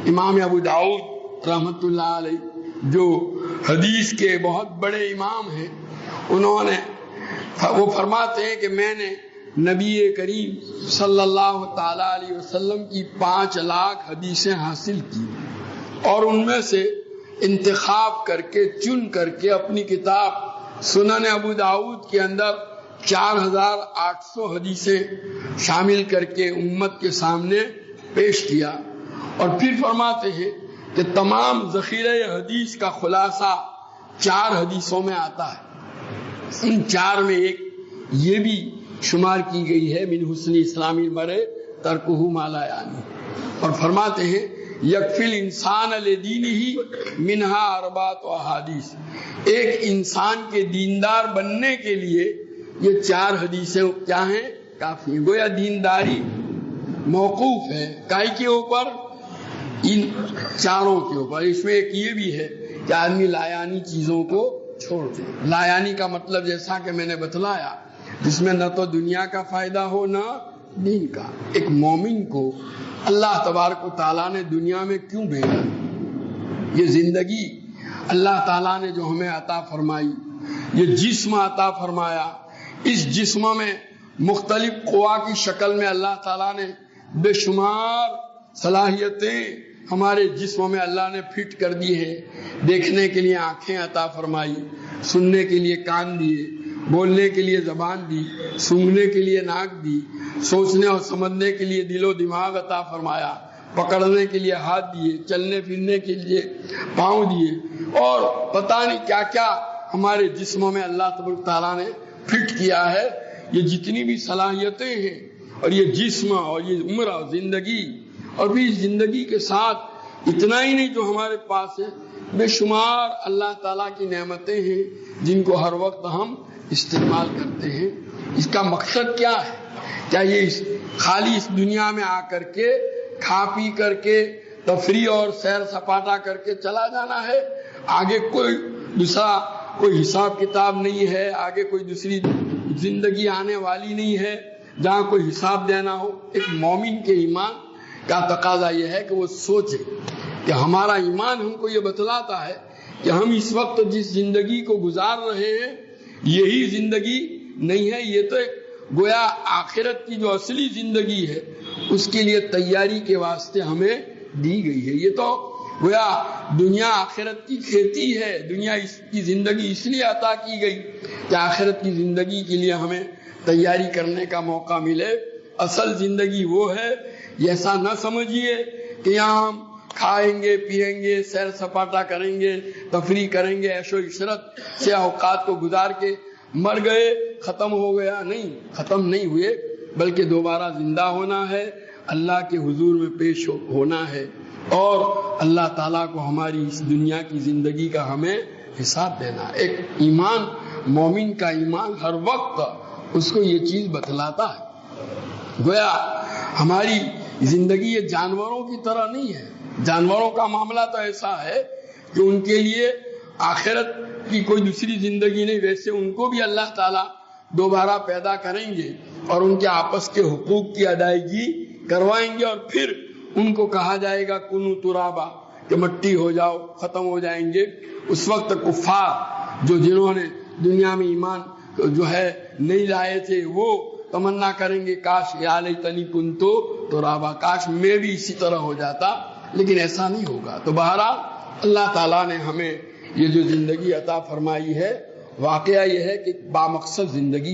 امام ابو داؤد رحمۃ اللہ علیہ جو حدیث کے بہت بڑے امام ہیں، انہوں نے وہ فرماتے ہیں کہ میں نے نبی کریم صلی اللہ تعالی علیہ وسلم کی 5 لاکھ حدیثیں حاصل کی، اور ان میں سے انتخاب کر کے چن کر کے اپنی کتاب سنن ابو داؤد کے اندر 4800 حدیثیں شامل کر کے امت کے سامنے پیش کیا۔ اور پھر فرماتے ہیں کہ تمام ذخیرہ حدیث کا خلاصہ 4 حدیثوں میں آتا ہے۔ ان 4 میں ایک یہ بھی شمار کی گئی ہے من حسن اسلام المرء ترکہ ما لا یعنی، اور فرماتے ہیں یکفی الانسان لدینہ منہا 4 احادیث، ایک انسان کے دیندار بننے کے لیے یہ 4 حدیثیں کیا ہیں؟ کافی ہیں۔ گویا دینداری موقوف ہے کائی کے اوپر؟ ان 4 کے اوپر۔ اس میں ایک یہ بھی ہے کہ آدمی لایانی چیزوں کو چھوڑ دے۔ لایانی کا مطلب جیسا کہ میں نے بتلایا، جس میں نہ تو دنیا کا فائدہ ہو نہ دین کا۔ ایک مومن کو اللہ تبارک و تعالیٰ نے دنیا میں کیوں بھیجا؟ یہ زندگی اللہ تعالیٰ نے جو ہمیں عطا فرمائی، یہ جسم عطا فرمایا، اس جسم میں مختلف قوا کی شکل میں اللہ تعالیٰ نے بے شمار صلاحیتیں ہمارے جسم میں اللہ نے فٹ کر دی ہے۔ دیکھنے کے لیے آنکھیں عطا فرمائی، سننے کے لیے کان دیے، بولنے کے لیے زبان دی، سونگھنے کے لیے ناک دی، سوچنے اور سمجھنے کے لیے دل و دماغ عطا فرمایا، پکڑنے کے لیے ہاتھ دیے، چلنے پھرنے کے لیے پاؤں دیے، اور پتہ نہیں کیا کیا ہمارے جسموں میں اللہ تبارک تعالیٰ نے فٹ کیا ہے۔ یہ جتنی بھی صلاحیتیں ہیں اور یہ جسم اور یہ عمر اور زندگی، اور بھی زندگی کے ساتھ اتنا ہی نہیں جو ہمارے پاس ہے، بے شمار اللہ تعالیٰ کی نعمتیں ہیں جن کو ہر وقت ہم استعمال کرتے ہیں۔ اس کا مقصد کیا ہے؟ کیا یہ خالی اس دنیا میں آ کر کے کھا پی کر کے تفریح اور سیر سپاٹا کر کے چلا جانا ہے؟ آگے کوئی دوسرا کوئی حساب کتاب نہیں ہے، آگے کوئی دوسری زندگی آنے والی نہیں ہے جہاں کوئی حساب دینا ہو۔ ایک مومن کے ایمان کا تقاضا یہ ہے کہ وہ سوچے کہ ہمارا ایمان ہم کو یہ بتلاتا ہے کہ ہم اس وقت جس زندگی کو گزار رہے ہیں یہی زندگی نہیں ہے، یہ تو ایک گویا آخرت کی جو اصلی زندگی ہے اس کے لیے تیاری کے واسطے ہمیں دی گئی ہے۔ یہ تو گویا دنیا آخرت کی کھیتی ہے، دنیا کی زندگی اس لیے عطا کی گئی کہ آخرت کی زندگی کے لیے ہمیں تیاری کرنے کا موقع ملے۔ اصل زندگی وہ ہے، ایسا نہ سمجھیے کہ یہاں ہم کھائیں گے پیئیں گے سیر سپاٹا کریں گے تفریح کریں گے عیش و عشرت سے اوقات کو گزار کے مر گئے ختم ہو گیا۔ نہیں، ختم نہیں ہوئے، بلکہ دوبارہ زندہ ہونا ہے، اللہ کے حضور میں پیش ہونا ہے، اور اللہ تعالیٰ کو ہماری اس دنیا کی زندگی کا ہمیں حساب دینا ہے۔ ایک ایمان، مومن کا ایمان ہر وقت اس کو یہ چیز بتلاتا ہے۔ گویا ہماری زندگی یہ جانوروں کی طرح نہیں ہے۔ جانوروں کا معاملہ تو ایسا ہے کہ ان کے لیے آخرت کی کوئی دوسری زندگی نہیں، ویسے ان کو بھی اللہ تعالیٰ دوبارہ پیدا کریں گے اور ان کے آپس کے حقوق کی ادائیگی کروائیں گے، اور پھر ان کو کہا جائے گا کنو ترابا، کہ مٹی ہو جاؤ، ختم ہو جائیں گے۔ اس وقت کفار جنہوں نے دنیا میں ایمان جو ہے نہیں لائے تھے وہ تمنا کریں گے کاش یا لیتنی کنتو ترابا، کاش میں بھی اسی طرح ہو جاتا، لیکن ایسا نہیں ہوگا۔ تو بہرحال اللہ تعالیٰ نے ہمیں یہ جو زندگی عطا فرمائی ہے، واقعہ یہ ہے کہ بامقصد زندگی